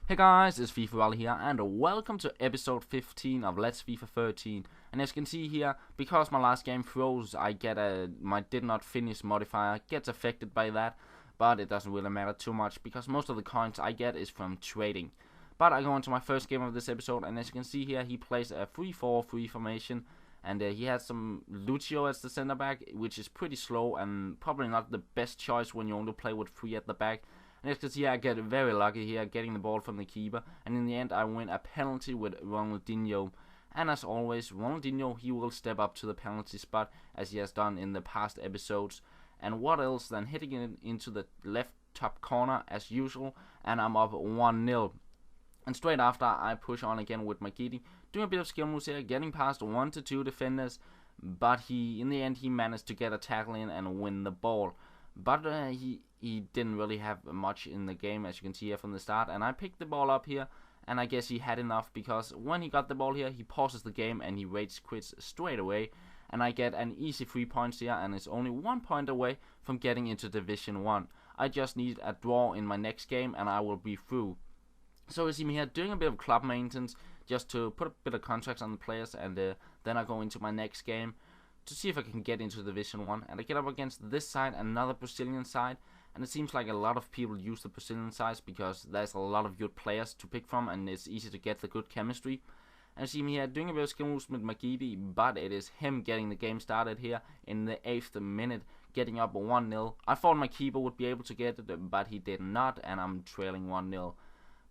Hey guys, it's FIFA here, and welcome to episode 15 of Let's FIFA 13. And as you can see here, because my last game froze, I get my did not finish modifier gets affected by that, but it doesn't really matter too much because most of the coins I get is from trading. But I go into my first game of this episode, and as you can see here, he plays a 3-4-3 formation, and he has some Lucio as the center back, which is pretty slow and probably not the best choice when you only play with 3 at the back. And as you can see, I get very lucky here getting the ball from the keeper, and in the end I win a penalty with Ronaldinho. And as always, Ronaldinho, he will step up to the penalty spot as he has done in the past episodes. And what else than hitting it into the left top corner as usual, and I'm up 1-0. And straight after, I push on again with Magidi, doing a bit of skill moves here, getting past 1 to 2 defenders, but in the end he managed to get a tackle in and win the ball. But he didn't really have much in the game, as you can see here from the start, and I picked the ball up here, and I guess he had enough, because when he got the ball here, he pauses the game and he rage quits straight away, and I get an easy 3 points here, and it's only 1 point away from getting into Division 1. I just need a draw in my next game and I will be through. So you see me here doing a bit of club maintenance, just to put a bit of contracts on the players, and then I go into my next game to see if I can get into Division 1. And I get up against this side, another Brazilian side, and it seems like a lot of people use the Brazilian sides because there's a lot of good players to pick from and it's easy to get the good chemistry. And you see me here doing a bit of skill moves with Magidi, but it is him getting the game started here in the 8th minute, getting up 1-0. I thought my keeper would be able to get it, but he did not, and I'm trailing 1-0.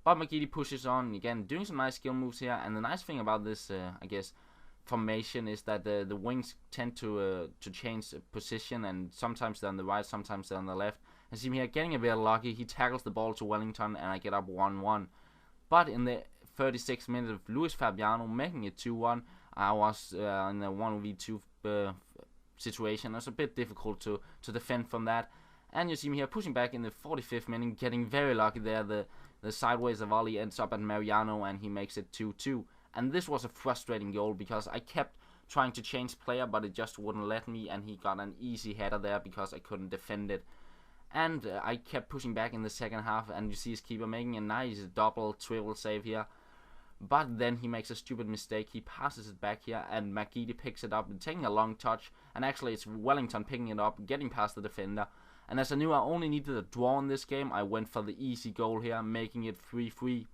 But Magidi pushes on again, doing some nice skill moves here, and the nice thing about this, I guess, formation is that the wings tend to change position, and sometimes they're on the right, sometimes they're on the left. And see me here getting a bit lucky, he tackles the ball to Wellington and I get up 1-1. But in the 36th minute of Luis Fabiano making it 2-1, I was in a 1v2 situation. It was a bit difficult to defend from that. And you see me here pushing back in the 45th minute, getting very lucky there. The sideways of volley ends up at Mariano and he makes it 2-2. And this was a frustrating goal because I kept trying to change player, but it just wouldn't let me, and he got an easy header there because I couldn't defend it. And I kept pushing back in the second half, and you see his keeper making a nice double triple save here. But then he makes a stupid mistake. He passes it back here, and Magidi picks it up and taking a long touch. And actually it's Wellington picking it up, getting past the defender. And as I knew I only needed a draw in this game, I went for the easy goal here, making it 3-3.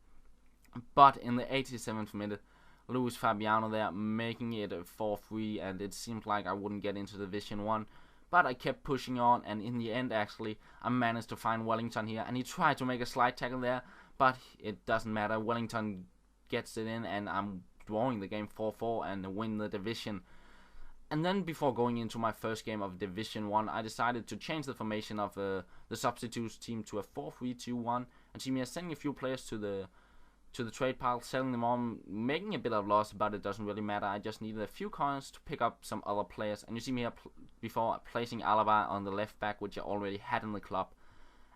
But in the 87th minute, Luis Fabiano there making it 4-3, and it seemed like I wouldn't get into Division 1. But I kept pushing on, and in the end actually I managed to find Wellington here, and he tried to make a slide tackle there, but it doesn't matter. Wellington gets it in, and I'm drawing the game 4-4 and win the division. And then before going into my first game of Division 1, I decided to change the formation of the substitutes team to a 4-3-2-1, and see me sending a few players to the trade pile, selling them on, making a bit of loss, but it doesn't really matter. I just needed a few coins to pick up some other players, and you see me here before placing Alaba on the left back, which I already had in the club.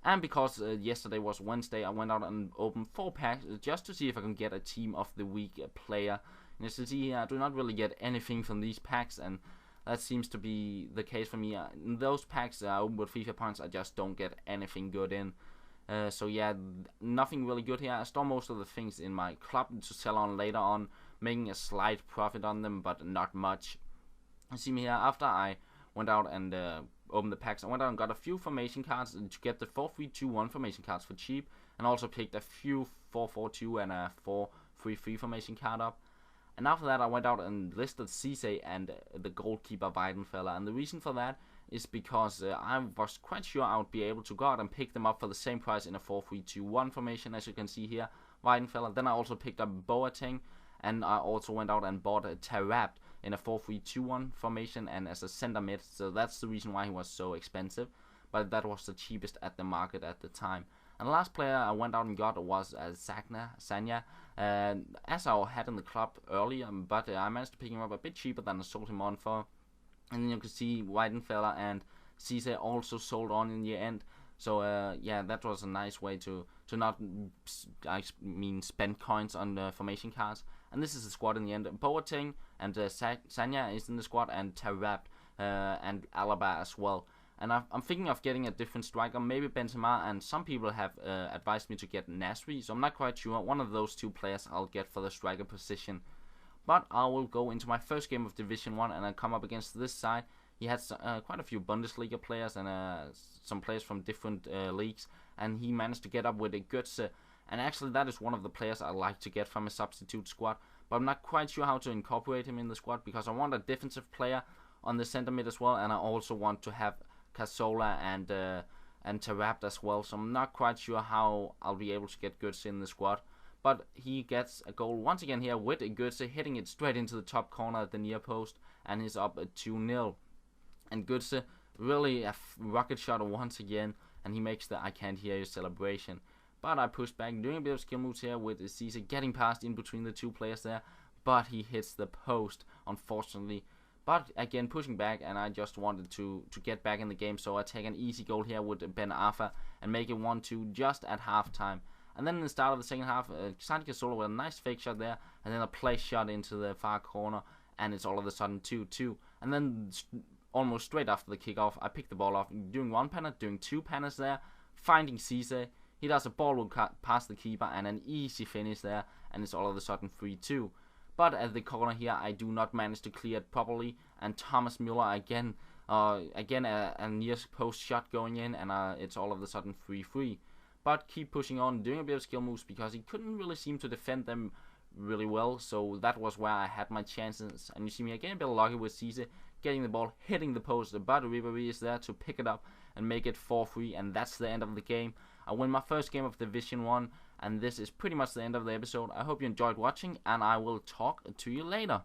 And because yesterday was Wednesday, I went out and opened 4 packs just to see if I can get a team of the week player. And as you see here, I do not really get anything from these packs, and that seems to be the case for me. In those packs I open with FIFA points, I just don't get anything good in. So yeah, nothing really good here. I store most of the things in my club to sell on later on, making a slight profit on them, but not much. You see me here, after I went out and opened the packs, I went out and got a few formation cards to get the 4-3-2-1 formation cards for cheap, and also picked a few 4-4-2 and a 4-3-3 formation card up. And after that I went out and listed Cisse and the goalkeeper Weidenfeller, and the reason for that is because I was quite sure I would be able to go out and pick them up for the same price in a 4-3-2-1 formation, as you can see here, Weidenfeller. Then I also picked up Boateng, and I also went out and bought a Tarab in a 4-3-2-1 formation and as a center mid, so that's the reason why he was so expensive, but that was the cheapest at the market at the time. And the last player I went out and got was Sanya, as I had in the club earlier, but I managed to pick him up a bit cheaper than I sold him on for. And then you can see Weidenfeller and Cisse also sold on in the end. So yeah, that was a nice way to not spend coins on the formation cards. And this is the squad in the end. Boateng and Sanya is in the squad, and Tarab and Alaba as well. And I'm thinking of getting a different striker, maybe Benzema, and some people have advised me to get Nassr, so I'm not quite sure. One of those two players I'll get for the striker position. But I will go into my first game of Division 1 and I come up against this side. He has quite a few Bundesliga players and some players from different leagues, and he managed to get up with a Götze. And actually that is one of the players I like to get from a substitute squad, but I'm not quite sure how to incorporate him in the squad because I want a defensive player on the center mid as well, and I also want to have Cazorla and Tarabt as well, so I'm not quite sure how I'll be able to get Götze in the squad. But he gets a goal once again here with Götze, hitting it straight into the top corner at the near post, and he's up at 2-0. And Götze, really a rocket shot once again, and he makes the I can't hear you celebration. But I push back, doing a bit of skill moves here with Cisse getting past in between the two players there, but he hits the post, unfortunately. But again, pushing back, and I just wanted to get back in the game, so I take an easy goal here with Ben Arfa and make it 1-2 just at halftime. And then in the start of the second half, Santi Cazorla with a nice fake shot there, and then a play shot into the far corner, and it's all of a sudden 2-2. And then almost straight after the kickoff, I pick the ball off, doing one panel, doing two panels there, finding Cisse. He does a ball will past the keeper, and an easy finish there, and it's all of a sudden 3-2. But at the corner here, I do not manage to clear it properly, and Thomas Müller again a near post shot going in, and it's all of a sudden 3-3. But keep pushing on, doing a bit of skill moves because he couldn't really seem to defend them really well, so that was where I had my chances. And you see me again a bit lucky with Cisse getting the ball, hitting the post, but Ribéry is there to pick it up and make it 4-3, and that's the end of the game. I win my first game of Division 1, and this is pretty much the end of the episode. I hope you enjoyed watching, and I will talk to you later.